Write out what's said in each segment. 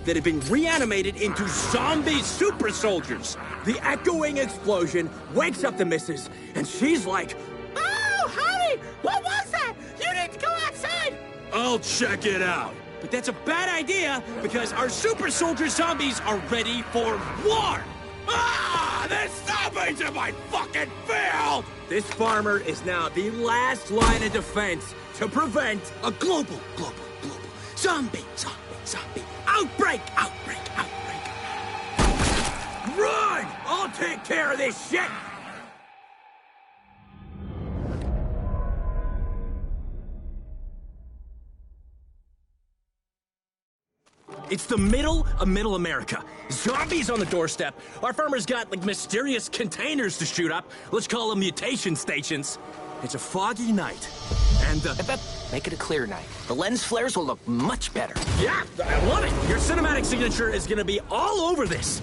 that have been reanimated into zombie super soldiers. The echoing explosion wakes up the missus, and she's like, "Oh, honey, what was that? You need to go outside." I'll check it out. but that's a bad idea because our super soldier zombies are ready for war. Ah! There's zombies in my fucking field! This farmer is now the last line of defense to prevent a global zombie outbreak. Run! I'll take care of this shit! It's the middle of Middle America. Zombies on the doorstep. Our farmer's got, like, mysterious containers to shoot up. Let's call them mutation stations. It's a foggy night, and Make it a clear night. The lens flares will look much better. yeah, I love it. Your cinematic signature is gonna be all over this.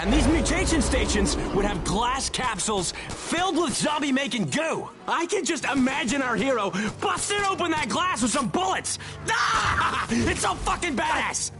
And these mutation stations would have glass capsules filled with zombie-making goo. I can just imagine our hero busting open that glass with some bullets. Ah! It's so fucking badass!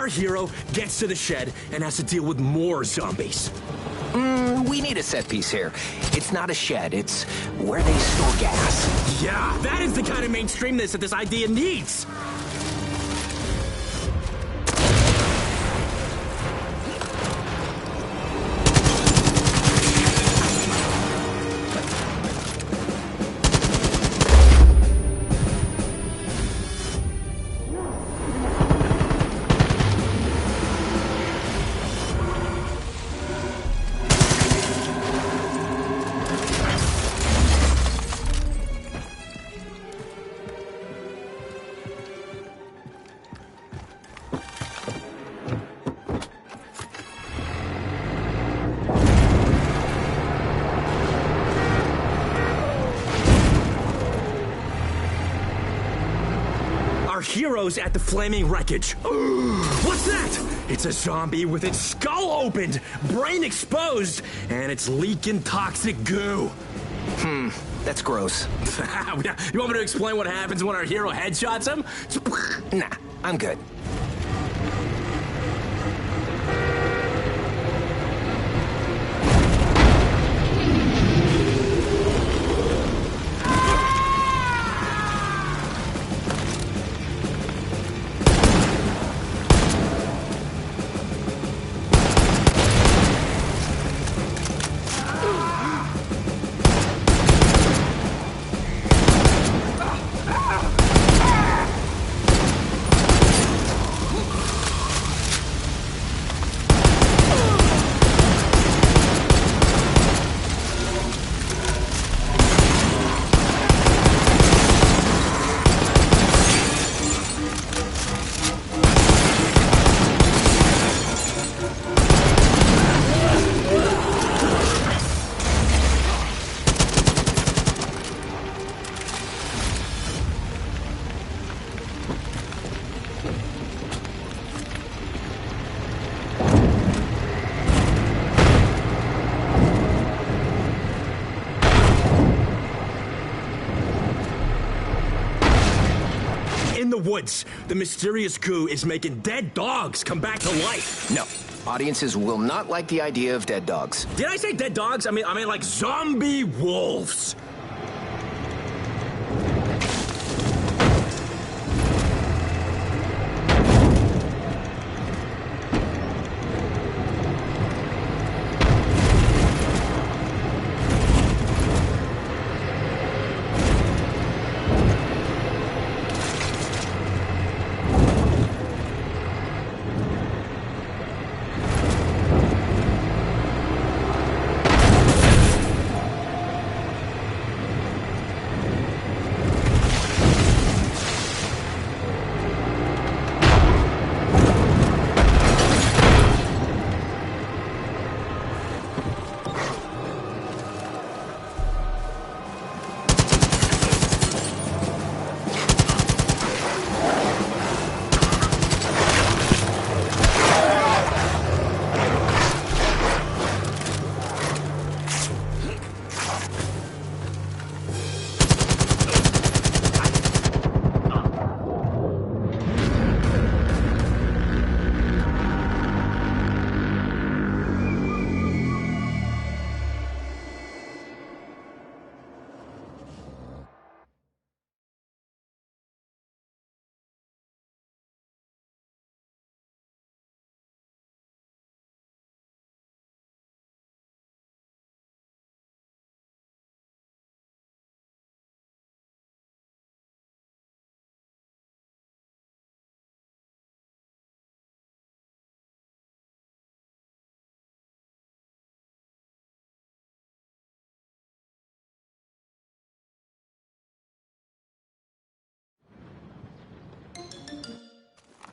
Our hero gets to the shed and has to deal with more zombies. We need a set piece here. It's not a shed, it's where they store gas. Yeah, that is the kind of mainstreamness that this idea needs. Heroes at the flaming wreckage. What's that? It's a zombie with its skull opened, brain exposed, and it's leaking toxic goo. That's gross. You want me to explain what happens when our hero headshots him? Nah, I'm good. the woods. The mysterious goo is making dead dogs come back to life. No. Audiences will not like the idea of dead dogs. Did I say dead dogs? I mean like zombie wolves.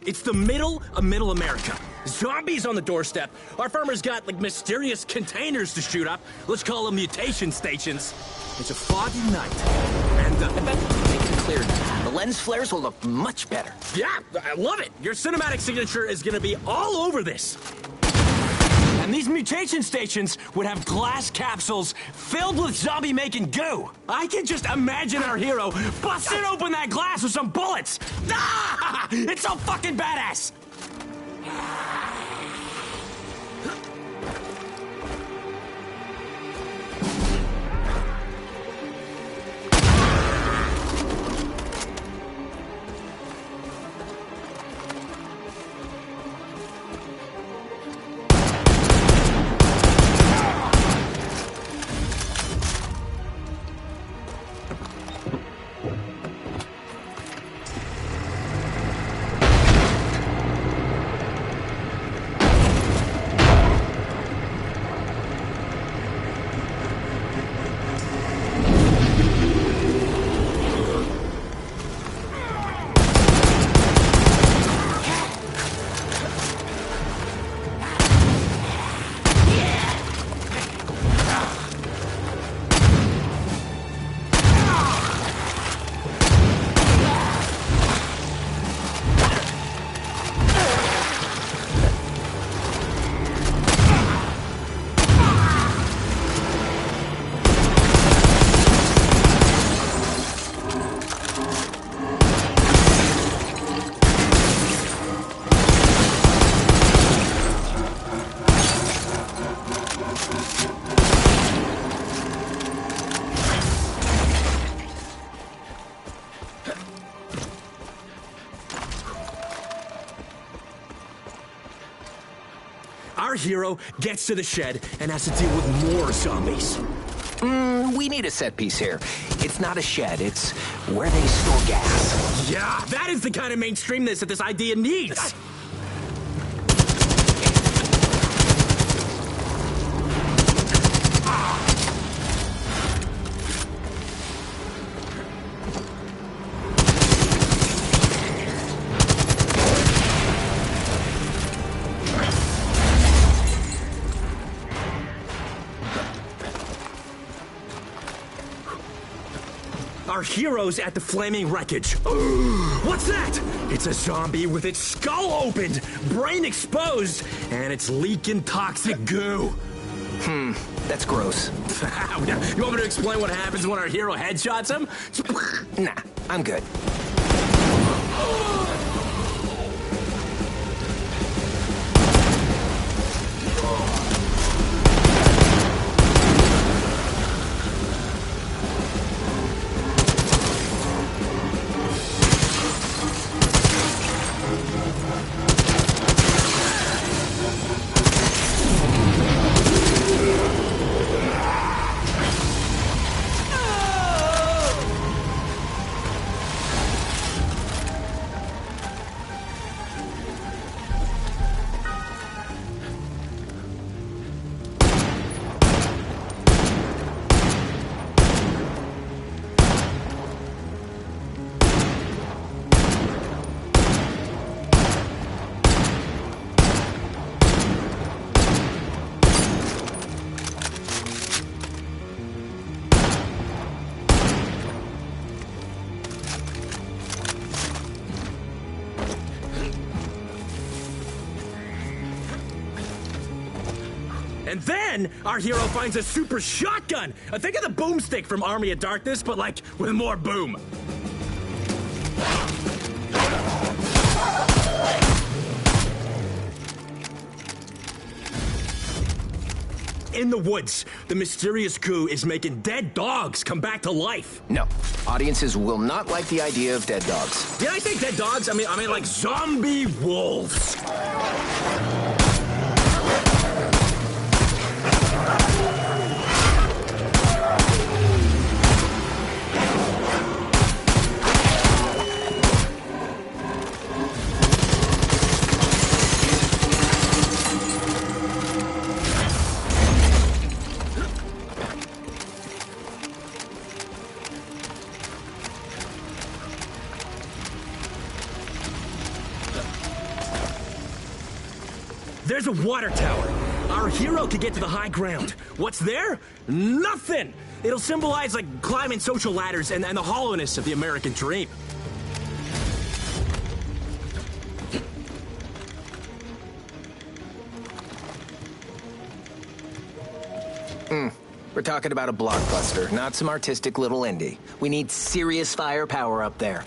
It's the middle of Middle America. Zombies on the doorstep. Our farmer's got, like, mysterious containers to shoot up. Let's call them mutation stations. It's a foggy night. And, I bet things are cleared. The lens flares will look much better. yeah, I love it. Your cinematic signature is gonna be all over this. And these mutation stations would have glass capsules filled with zombie-making goo. I can just imagine our hero busting open that glass with some bullets. Ah! It's so fucking badass! Our hero gets to the shed and has to deal with more zombies. We need a set piece here. It's not a shed, it's where they store gas. Yeah, that is the kind of mainstreamness that this idea needs. Our hero's at the flaming wreckage. What's that? It's a zombie with its skull opened, brain exposed, and it's leaking toxic goo. That's gross. You want me to explain what happens when our hero headshots him? Nah, I'm good. And then, our hero finds a super shotgun! Think of the boomstick from Army of Darkness, but like, with more boom. In the woods, the mysterious goo is making dead dogs come back to life. No, audiences will not like the idea of dead dogs. Did I say dead dogs? I mean like zombie wolves. There's a water tower. Our hero could get to the high ground. What's there? Nothing! It'll symbolize, like, climbing social ladders and the hollowness of the American dream. We're talking about a blockbuster, not some artistic little indie. We need serious firepower up there.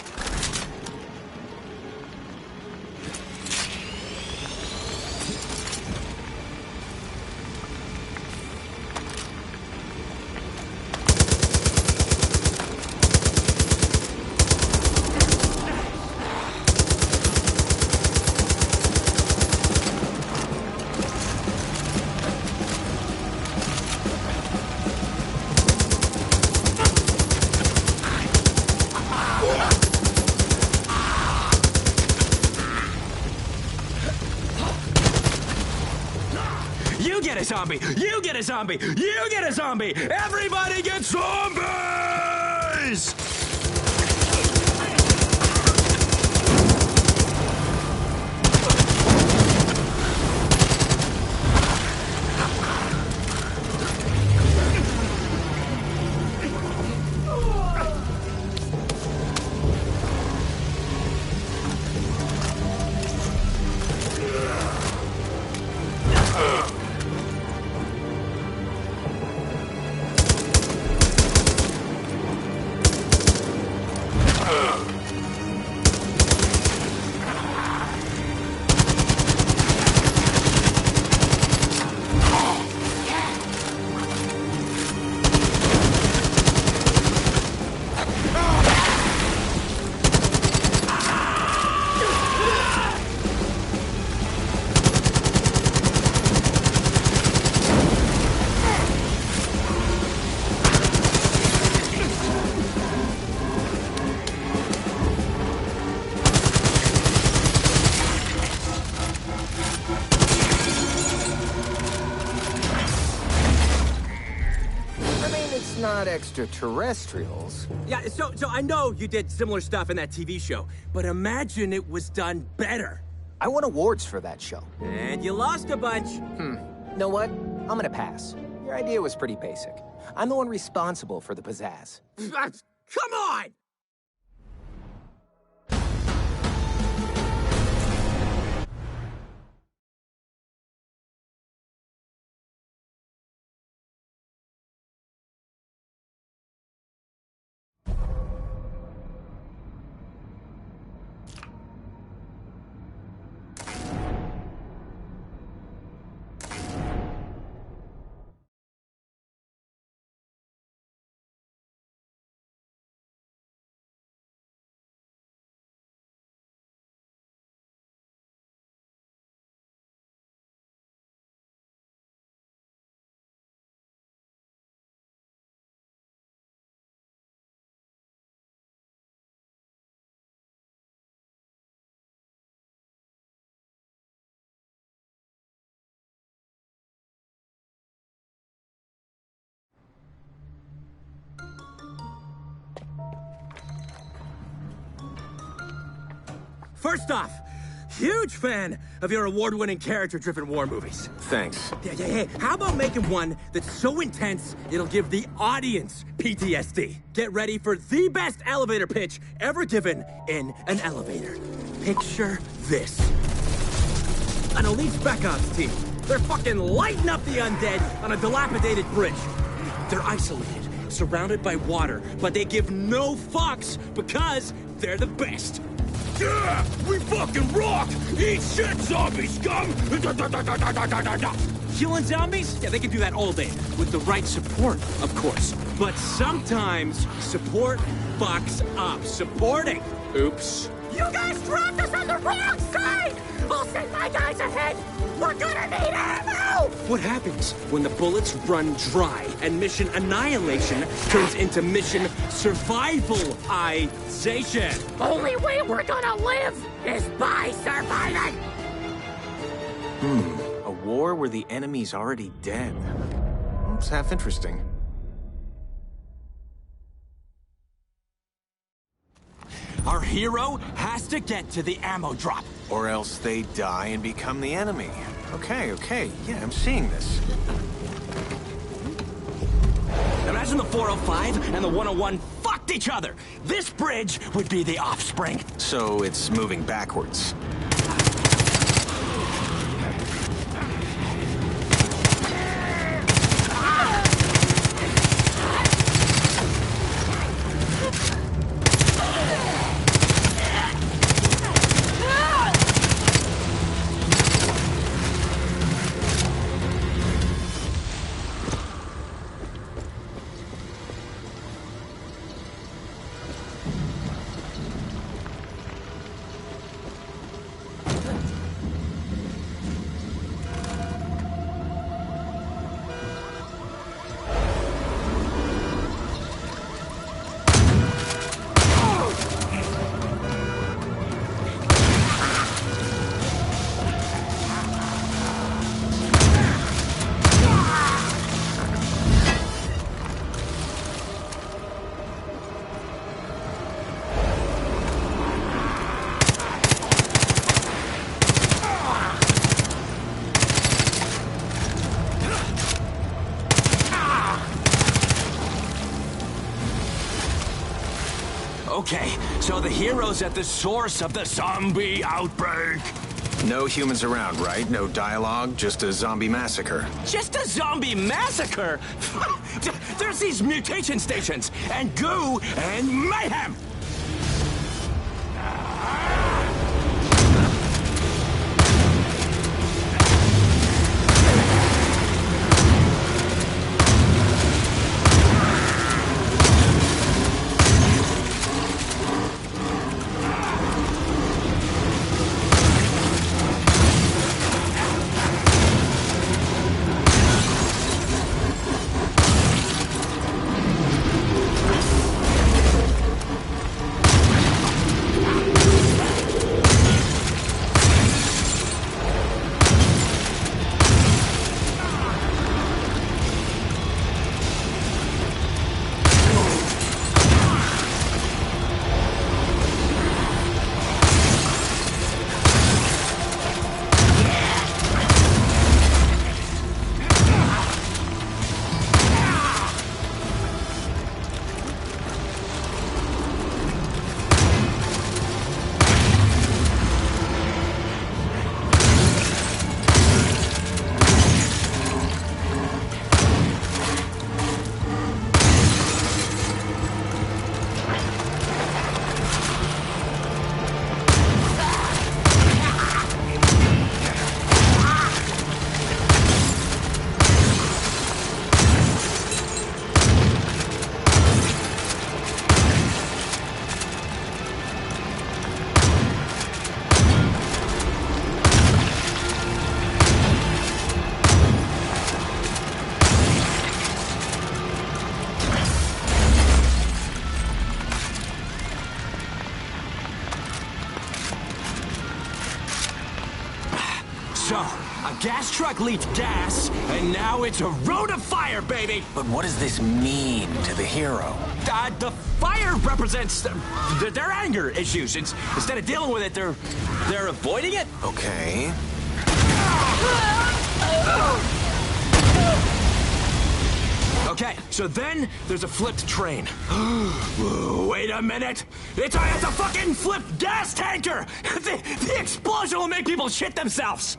You get a zombie! You get a zombie! You get a zombie! Everybody gets zombies! Not extraterrestrials. Yeah, so I know you did similar stuff in that TV show, but imagine it was done better. I won awards for that show. And you lost a bunch. Know what? I'm gonna pass. Your idea was pretty basic. I'm the one responsible for the pizzazz. Come on! First off, huge fan of your award-winning character-driven war movies. Thanks. Hey, how about making one that's so intense it'll give the audience PTSD? Get ready for the best elevator pitch ever given in an elevator. Picture this. An elite spec ops team. They're fucking lighting up the undead on a dilapidated bridge. They're isolated, surrounded by water, but they give no fucks because they're the best. Yeah! We fucking rock! Eat shit, zombie scum! Killing zombies? Yeah, they can do that all day. With the right support, of course. But sometimes, support fucks up. Supporting. Oops. You guys dropped us on the wrong side! I'll send my guys ahead! We're gonna need ammo! What happens when the bullets run dry and mission annihilation turns into mission survivalization? Only way we're gonna live is by surviving! A war where the enemy's already dead. It's half interesting. Our hero has to get to the ammo drop. Or else they die and become the enemy. Okay. Yeah, I'm seeing this. Imagine the 405 and the 101 fucked each other. This bridge would be the offspring. So it's moving backwards. Okay, so the hero's at the source of the zombie outbreak. No humans around, right? No dialogue, just a zombie massacre. Just a zombie massacre? There's these mutation stations, and goo, and mayhem! gas truck leaked gas, and now it's a road of fire, baby! But what does this mean to the hero? The fire represents their anger issues. Instead of dealing with it, they're avoiding it. Okay. Okay, so then there's a flipped train. Wait a minute! It's a fucking flipped gas tanker! The explosion will make people shit themselves!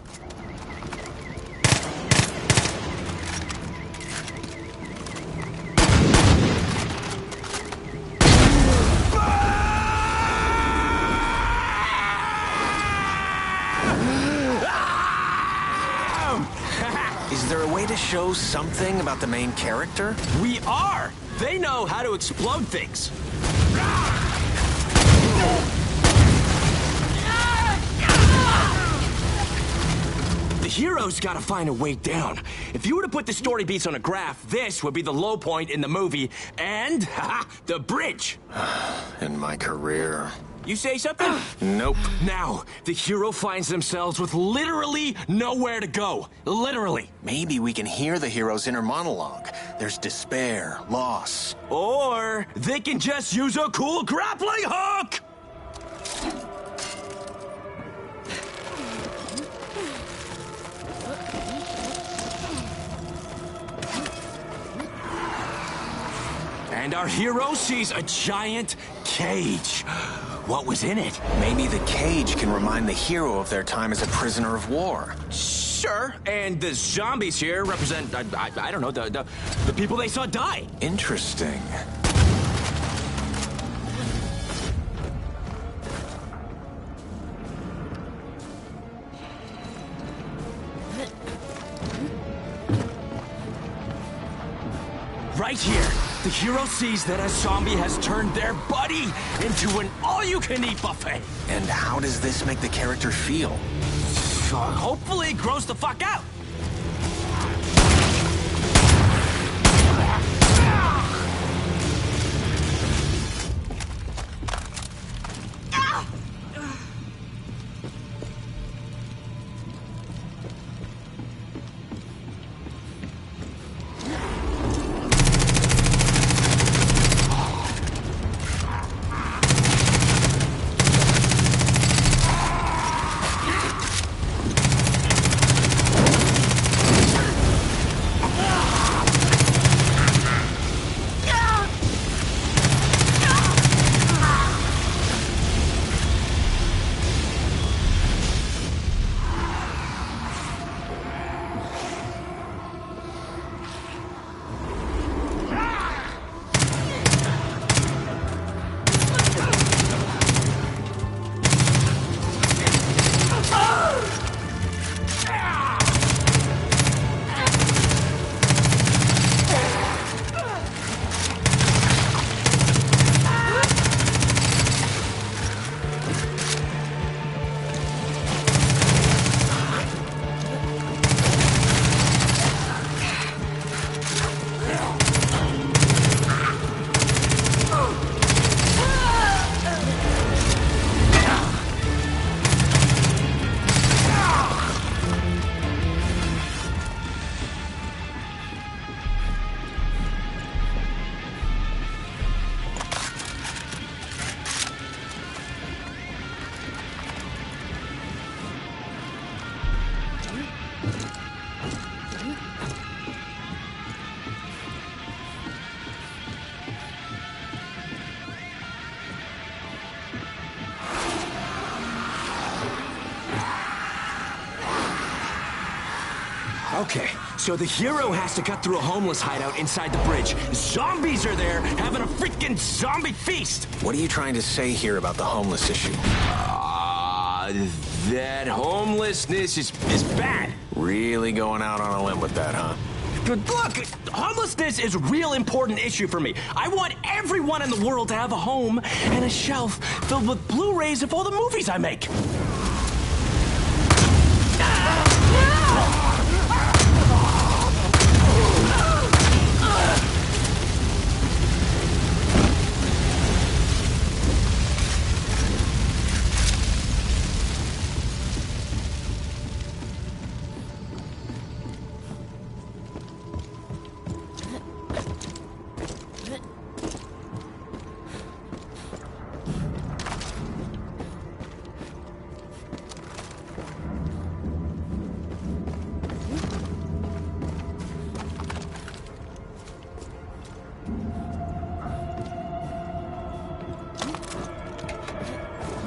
Is there a way to show something about the main character? We are! They know how to explode things. The hero's gotta find a way down. If you were to put the story beats on a graph, this would be the low point in the movie, and, the bridge. In my career. You say something? Nope. Now, the hero finds themselves with literally nowhere to go. Literally. Maybe we can hear the hero's inner monologue. There's despair, loss. Or they can just use a cool grappling hook! And our hero sees a giant cage. What was in it? Maybe the cage can remind the hero of their time as a prisoner of war. Sure, and the zombies here represent, I don't know, the people they saw die. Interesting. Right here, the hero sees that a zombie has turned their buddy into an all-you-can-eat buffet. And how does this make the character feel? Hopefully it grows the fuck out. Okay, so the hero has to cut through a homeless hideout inside the bridge. Zombies are there, having a freaking zombie feast! What are you trying to say here about the homeless issue? That homelessness is bad. Really going out on a limb with that, huh? But look, homelessness is a real important issue for me. I want everyone in the world to have a home and a shelf filled with Blu-rays of all the movies I make.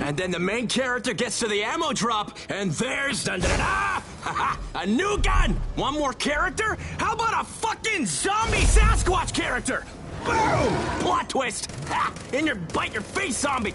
And then the main character gets to the ammo drop, and there's da-da-da-da! A new gun! One more character? How about a fucking zombie Sasquatch character? Boom! Plot twist! Ha! In your bite your face, zombie!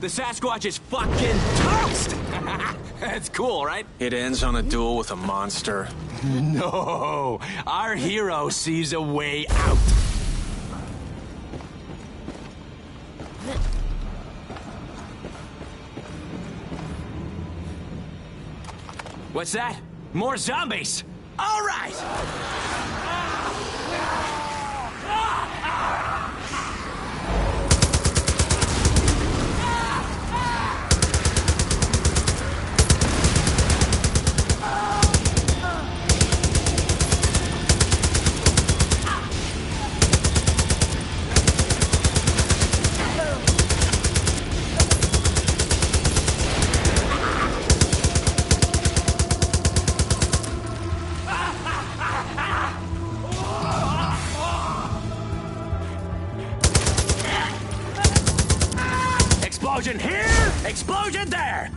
The Sasquatch is fucking toast! That's cool, right? It ends on a duel with a monster. No! Our hero sees a way out. What's that? More zombies! All right! Explosion here! Explosion there!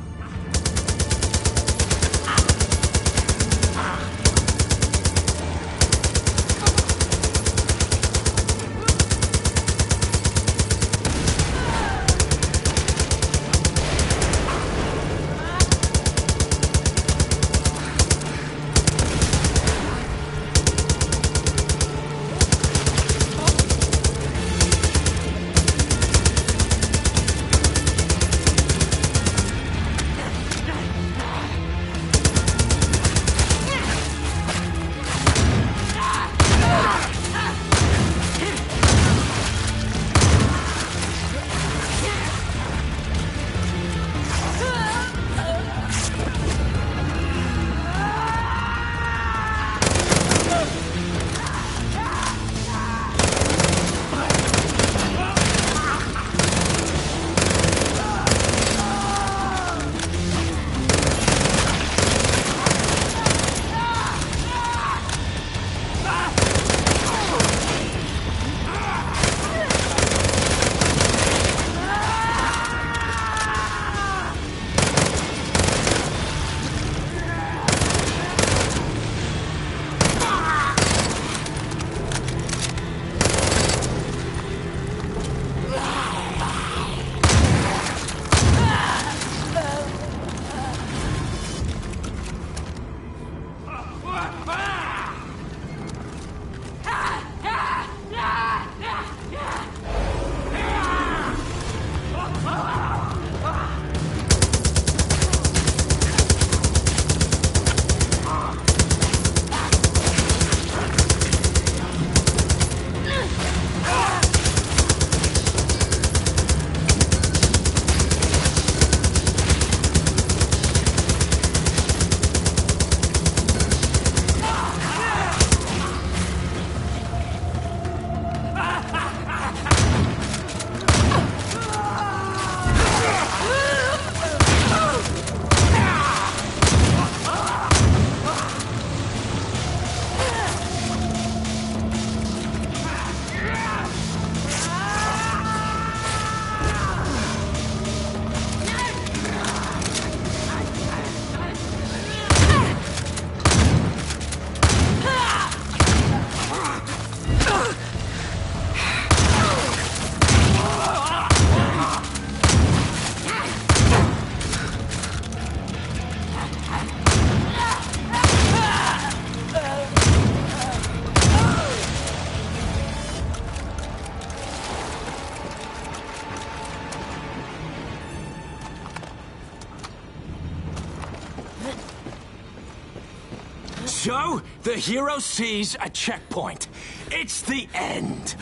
So, the hero sees a checkpoint. It's the end.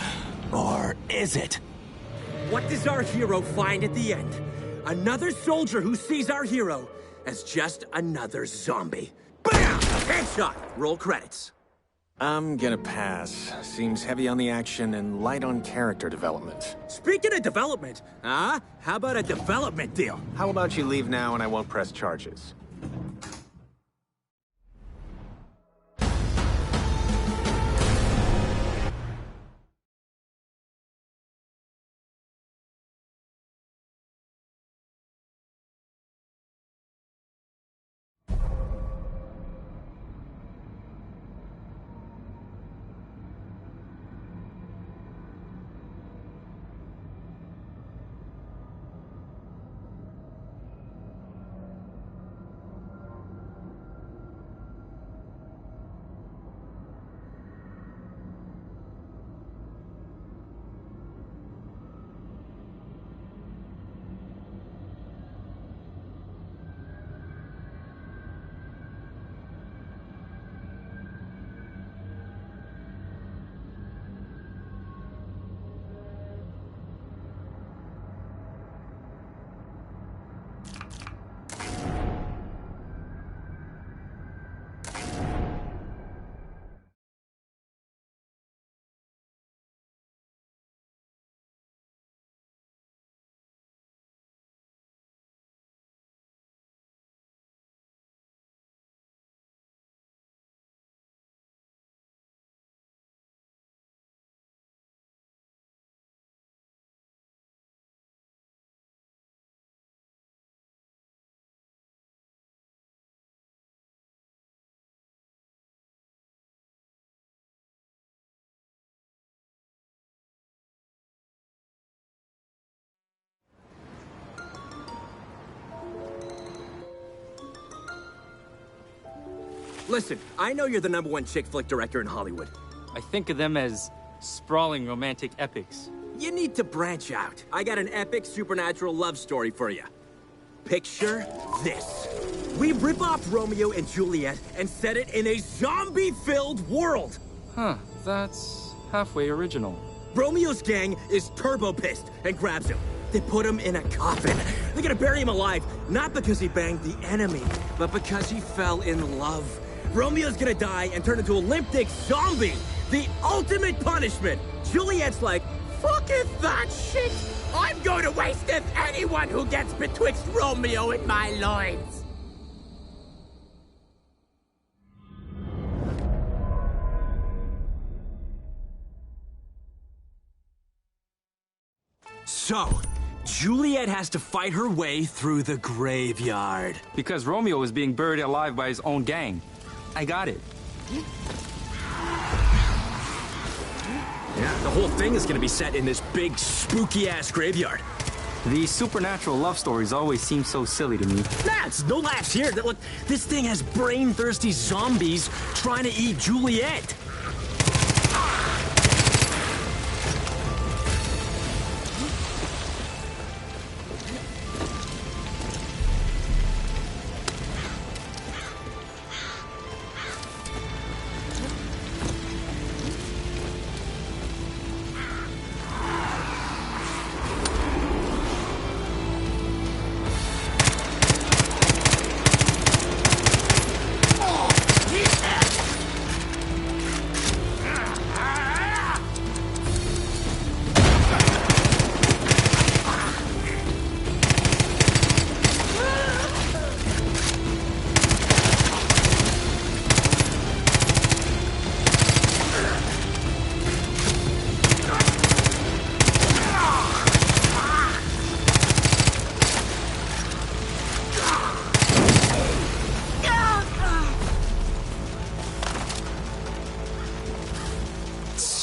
Or is it? What does our hero find at the end? Another soldier who sees our hero as just another zombie. Bam! Headshot! Roll credits. I'm gonna pass. Seems heavy on the action and light on character development. Speaking of development, how about a development deal? How about you leave now and I won't press charges? Listen, I know you're the #1 chick flick director in Hollywood. I think of them as sprawling romantic epics. You need to branch out. I got an epic supernatural love story for you. Picture this. We rip off Romeo and Juliet and set it in a zombie-filled world. Huh, that's halfway original. Romeo's gang is turbo pissed and grabs him. They put him in a coffin. They're gonna bury him alive, not because he banged the enemy, but because he fell in love. Romeo's gonna die and turn into a limp dick zombie. The ultimate punishment. Juliet's like, Fucketh that shit! I'm going to wasteth anyone who gets betwixt Romeo and my loins! so, Juliet has to fight her way through the graveyard. Because Romeo was being buried alive by his own gang. I got it. Yeah, the whole thing is gonna be set in this big, spooky-ass graveyard. These supernatural love stories always seem so silly to me. Nah, it's no laughs here. Look, this thing has brain-thirsty zombies trying to eat Juliet.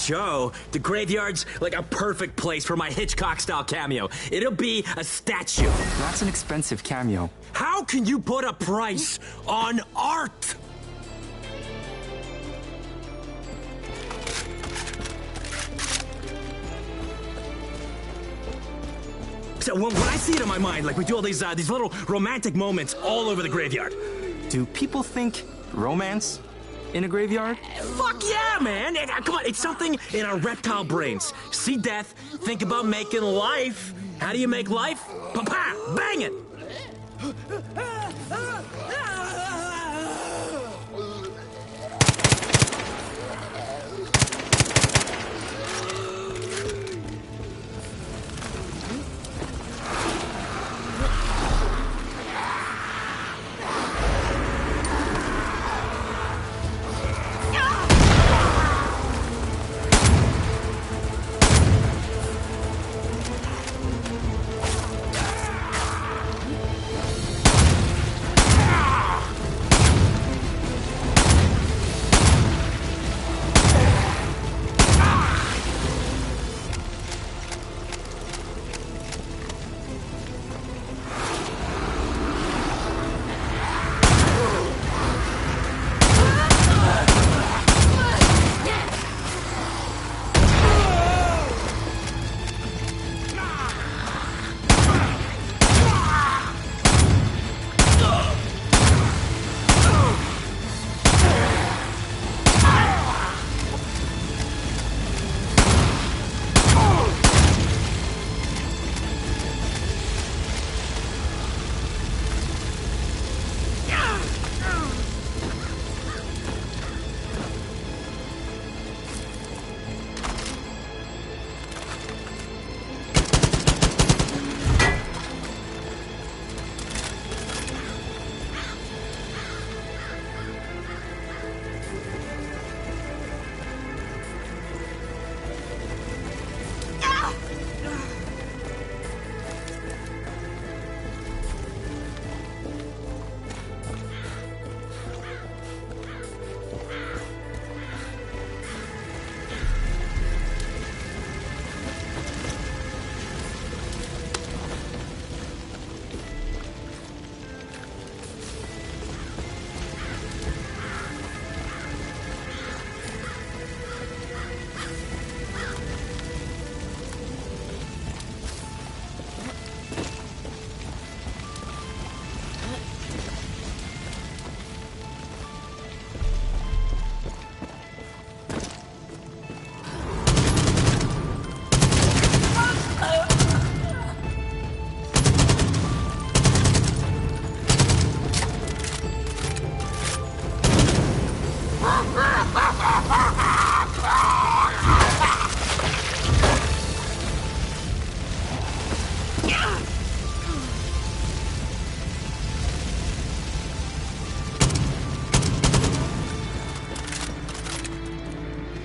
Show, the graveyard's like a perfect place for my Hitchcock-style cameo. It'll be a statue. That's an expensive cameo. How can you put a price on art? So when I see it in my mind, like we do all these little romantic moments all over the graveyard. Do people think romance In a graveyard? Fuck yeah, man! Come on, it's something in our reptile brains. See death, think about making life. How do you make life? Pa-pa! Bang it!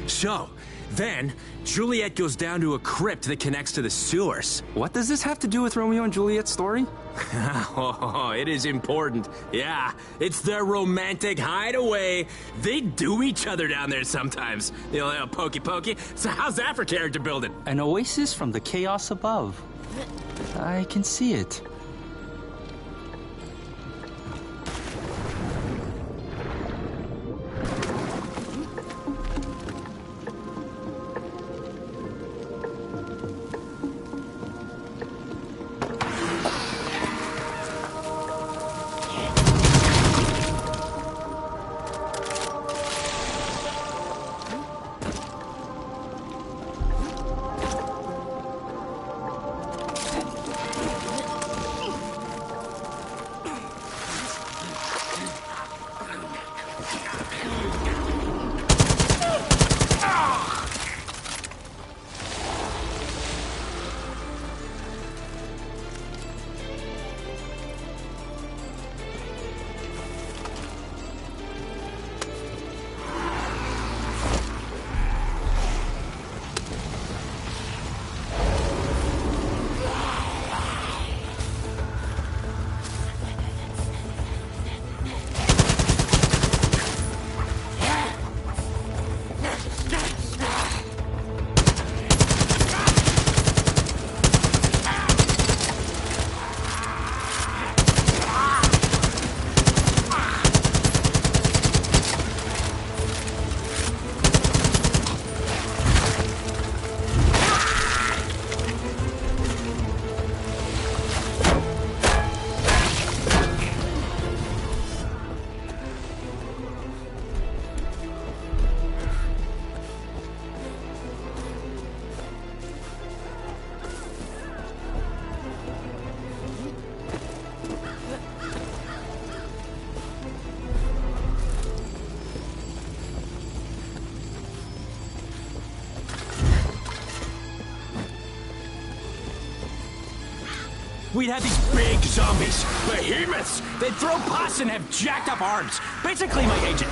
So, then, Juliet goes down to a crypt that connects to the sewers. What does this have to do with Romeo and Juliet's story? Oh, it is important. Yeah, it's their romantic hideaway. They do each other down there sometimes. You know, pokey pokey. So how's that for character building? An oasis from the chaos above. I can see it. we'd have these big zombies, behemoths. They'd throw pus and have jacked up arms. Basically my agent.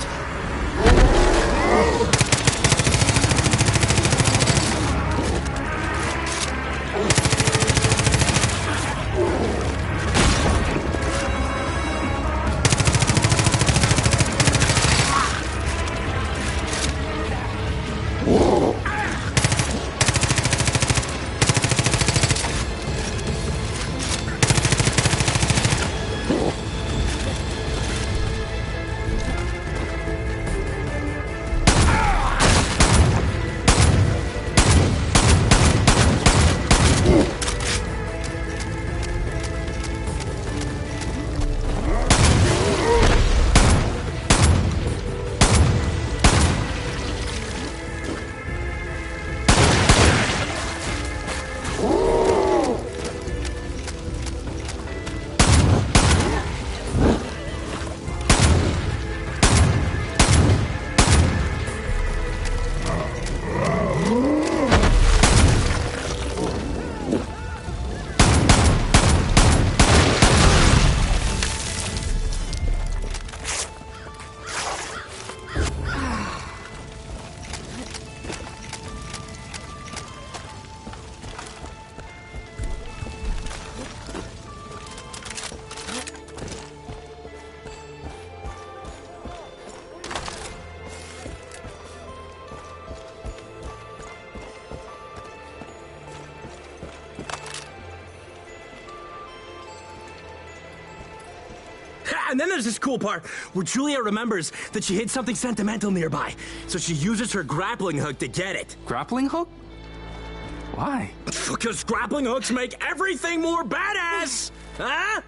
And then there's this cool part where Julia remembers that she hid something sentimental nearby. So she uses her grappling hook to get it. Grappling hook? Why? Because grappling hooks make everything more badass! Huh?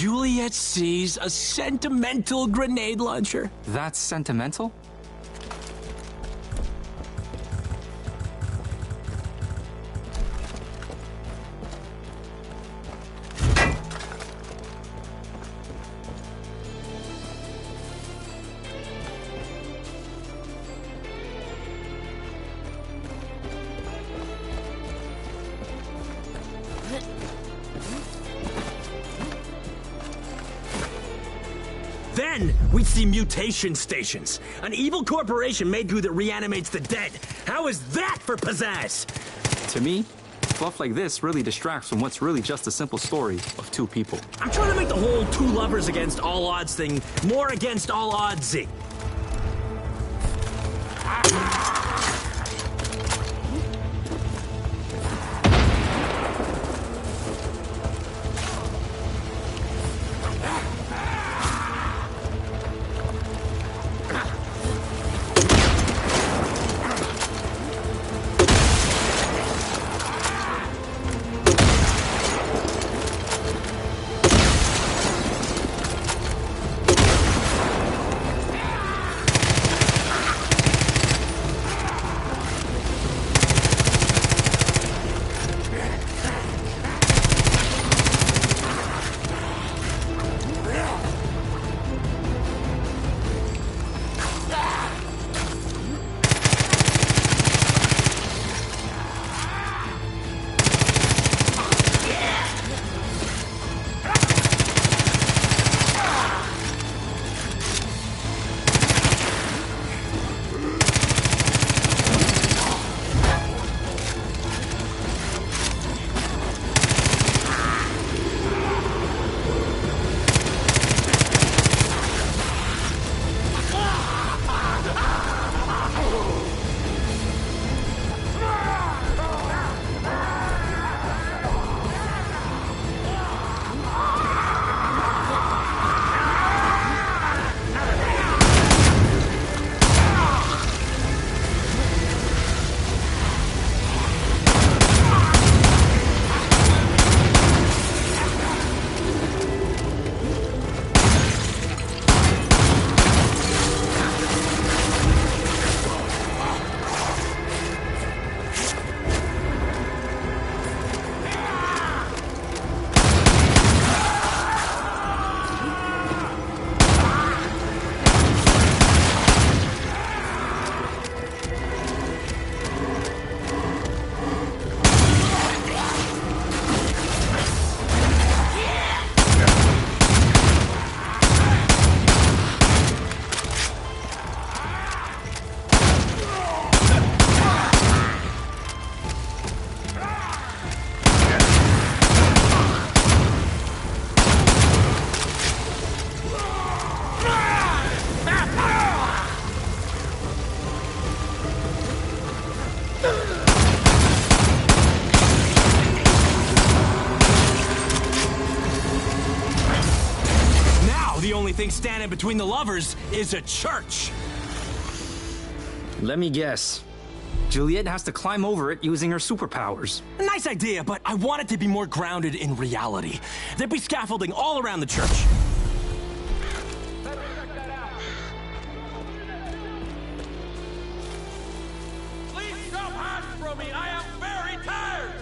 Juliet sees a sentimental grenade launcher. That's sentimental? Then we'd see mutation stations. An evil corporation made goo that reanimates the dead. How is that for pizzazz? To me, fluff like this really distracts from what's really just a simple story of two people. I'm trying to make the whole two lovers against all odds thing more against all oddsy. thing standing between the lovers is a church. Let me guess. Juliet has to climb over it using her superpowers. Nice idea, but I want it to be more grounded in reality. There'd be scaffolding all around the church. Please stop hiding from me. I am very tired.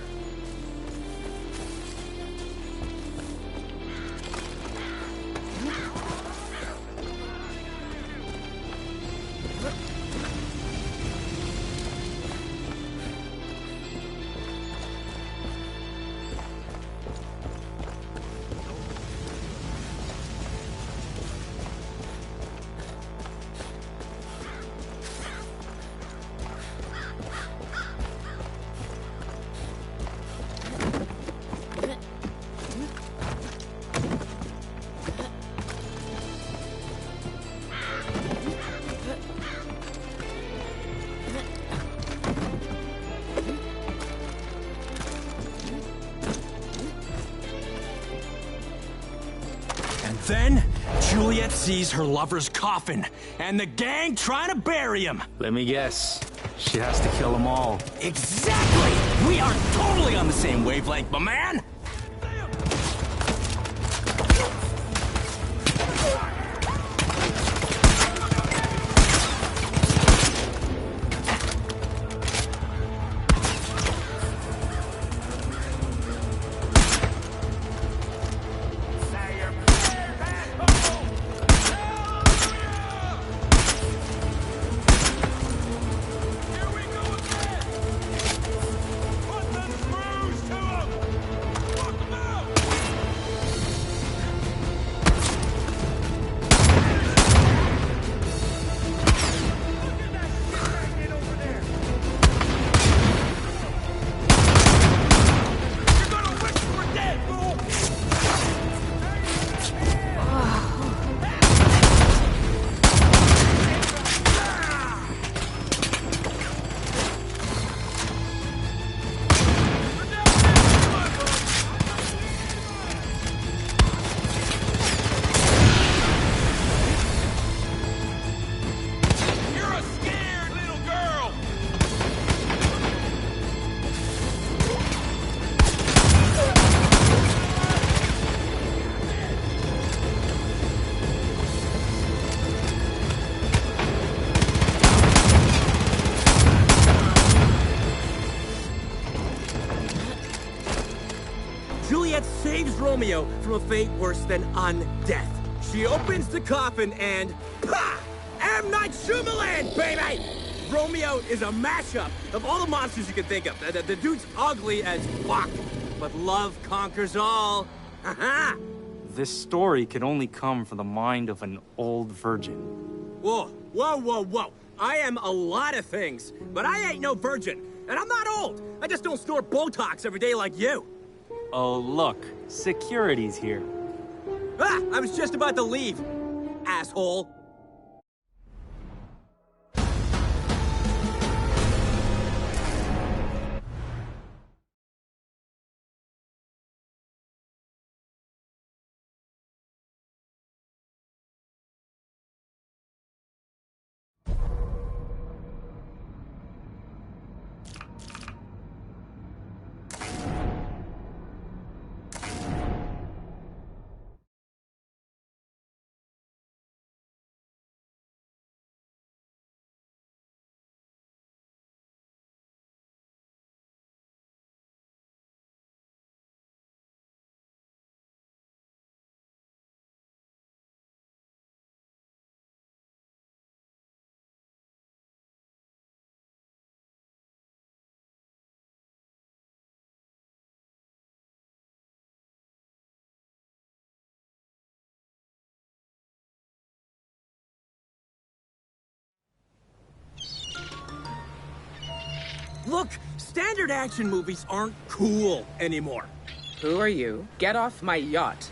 Then, Juliet sees her lover's coffin, and the gang trying to bury him. Let me guess. She has to kill them all. Exactly! We are totally on the same wavelength, my man! Juliet saves Romeo from a fate worse than undeath. She opens the coffin and... PAH! M. Night Shyamalan, baby! Romeo is a mashup of all the monsters you can think of. The dude's ugly as fuck, but love conquers all. Haha! This story could only come from the mind of an old virgin. Whoa, whoa, whoa, whoa. I am a lot of things, but I ain't no virgin. And I'm not old. I just don't snort Botox every day like you. Oh, look. Security's here. Ah, I was just about to leave, asshole. Look, standard action movies aren't cool anymore. Who are you? Get off my yacht.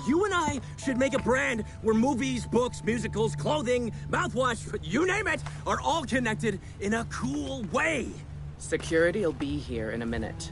You and I should make a brand where movies, books, musicals, clothing, mouthwash, you name it, are all connected in a cool way. Security'll be here in a minute.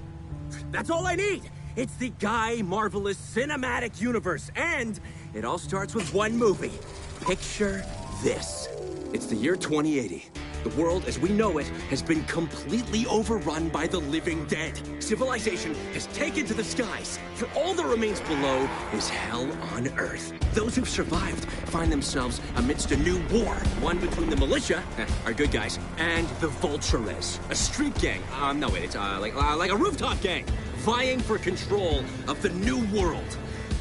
That's all I need. It's the Guy Marvelous Cinematic Universe, and It all starts with one movie. Picture this. It's the year 2080. The world as we know it has been completely overrun by the living dead. Civilization has taken to the skies, for all that remains below is hell on Earth. Those who've survived find themselves amidst a new war, one between the militia, our good guys, and the Vultures, a street gang. No wait, it's like a rooftop gang, vying for control of the new world,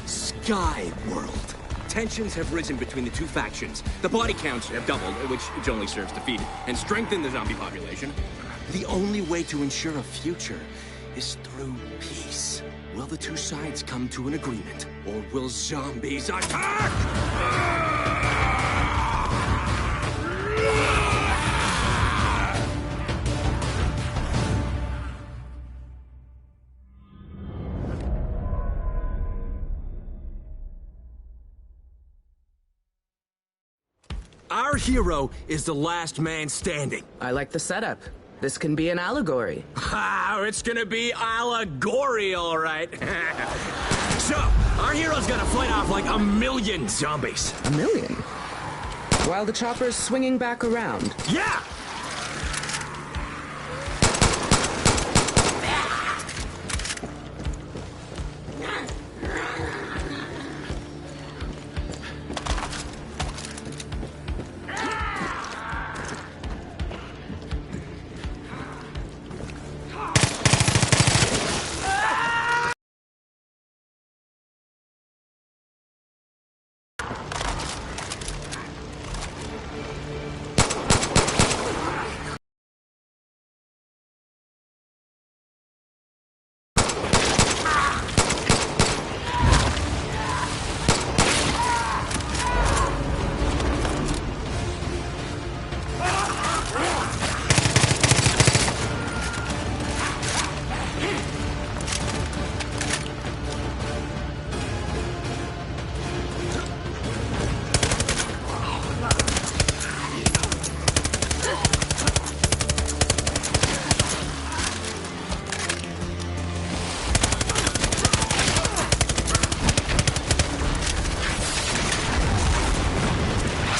Sky World. Tensions have risen between the two factions. The body counts have doubled, which only serves to feed and strengthen the zombie population. The only way to ensure a future is through peace. Will the two sides come to an agreement, or will zombies attack? Our hero is the last man standing. I like the setup. This can be an allegory. Ah, it's gonna be allegory, all right. So, our hero's gonna fight off like 1,000,000 zombies. 1,000,000? While the chopper's swinging back around. Yeah!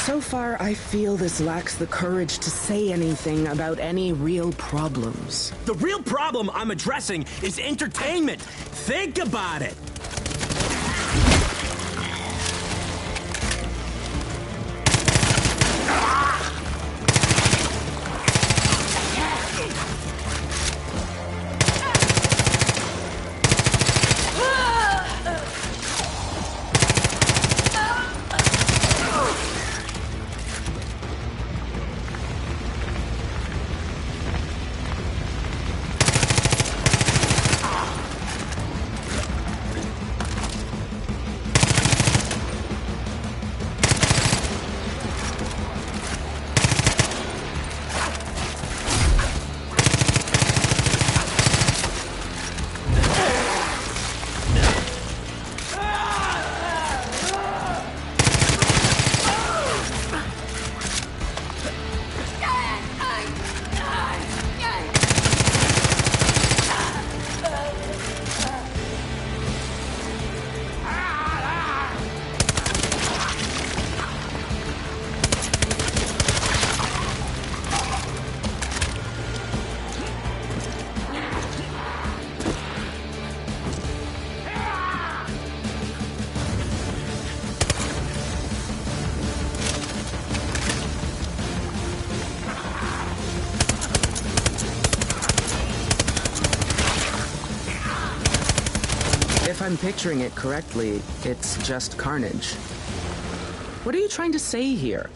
So far, I feel this lacks the courage to say anything about any real problems. The real problem I'm addressing is entertainment. Think about it. If I'm picturing it correctly, it's just carnage. What are you trying to say here?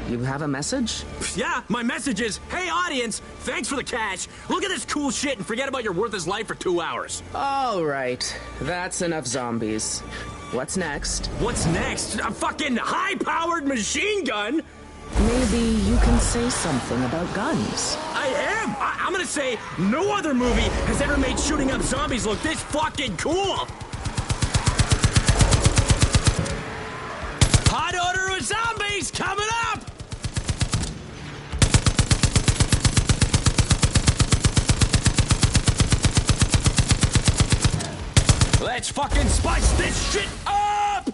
You have a message? Yeah, my message is, hey audience, thanks for the cash. Look at this cool shit and forget about your worthless life for 2 hours. All right, that's enough zombies. What's next? What's next? A fucking high-powered machine gun? Maybe you can say something about guns. I am! I'm gonna say no other movie has ever made shooting up zombies look this fucking cool! Hot odor of zombies coming up! Let's fucking spice this shit up!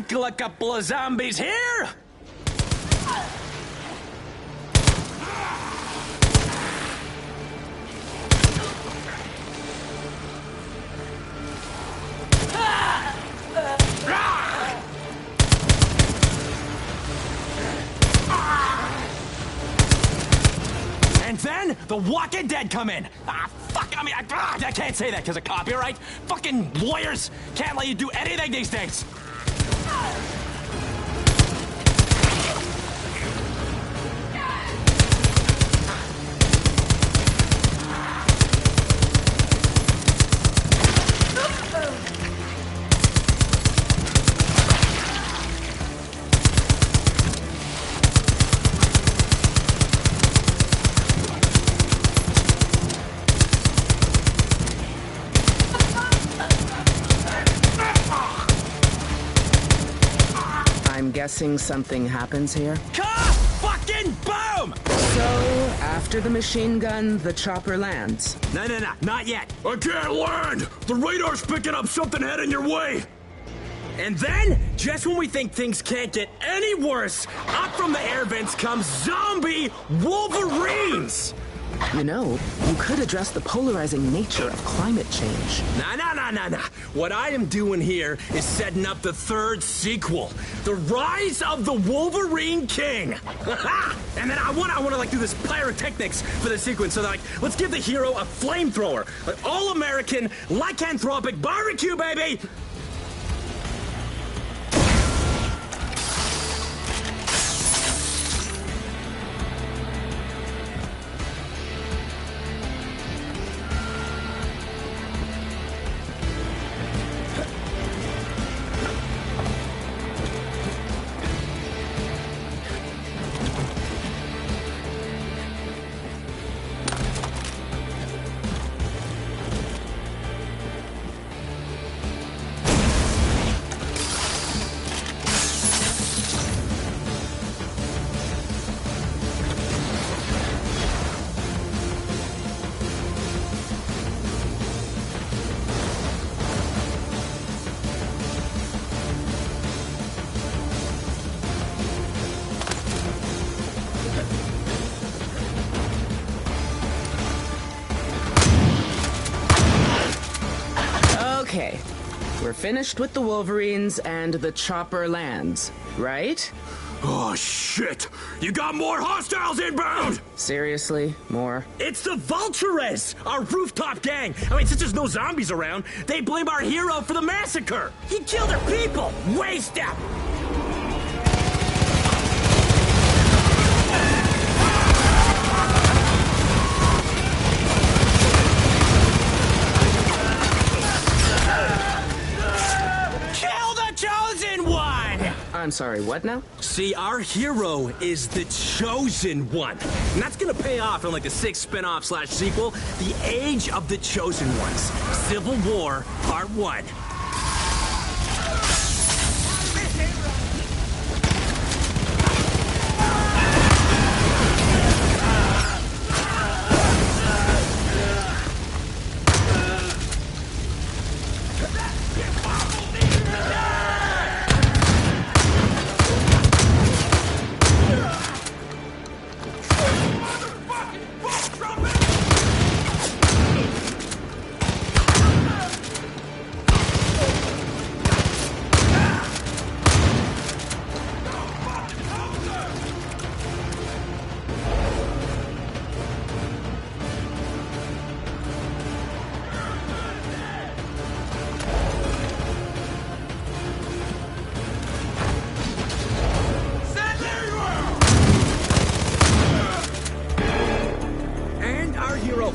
tackle a couple of zombies here. And then the Walking Dead come in. Fuck, I mean, I can't say that because of copyright. Fucking lawyers can't let you do anything these days. I'm guessing something happens here. Fucking boom! So, after the machine gun, the chopper lands. No, not yet. I can't land! The radar's picking up something heading your way! And then, just when we think things can't get any worse, up from the air vents come zombie Wolverines! You know, you could address the polarizing nature of climate change. Nah. What I am doing here is setting up the third sequel, The Rise of the Wolverine King. And then I wanna like do this pyrotechnics for the sequence. So like, let's give the hero a flamethrower, like all-American lycanthropic barbecue, baby. Okay, we're finished with the Wolverines and the chopper lands, right? Oh, shit! You got more hostiles inbound! Seriously? More? It's the Vultures! Our rooftop gang! I mean, since there's no zombies around, they blame our hero for the massacre! He killed our people! Waste up! I'm sorry, what now? See, our hero is the Chosen One. And that's gonna pay off in like the 6th spin-off / sequel, The Age of the Chosen Ones. Civil War, Part 1.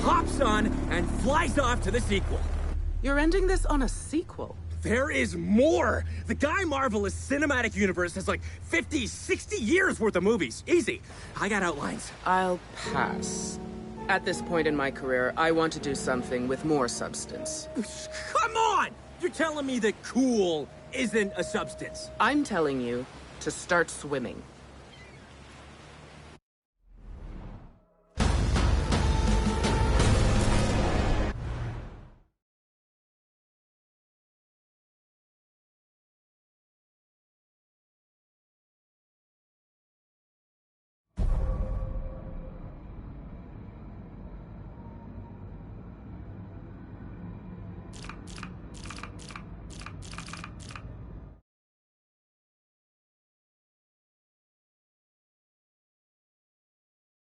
Hops on and flies off to the sequel. You're ending this on a sequel? There is more! The Guy Marvelous Cinematic Universe has like 50, 60 years worth of movies. Easy. I got outlines. I'll pass. At this point in my career, I want to do something with more substance. Come on! You're telling me that cool isn't a substance? I'm telling you to start swimming.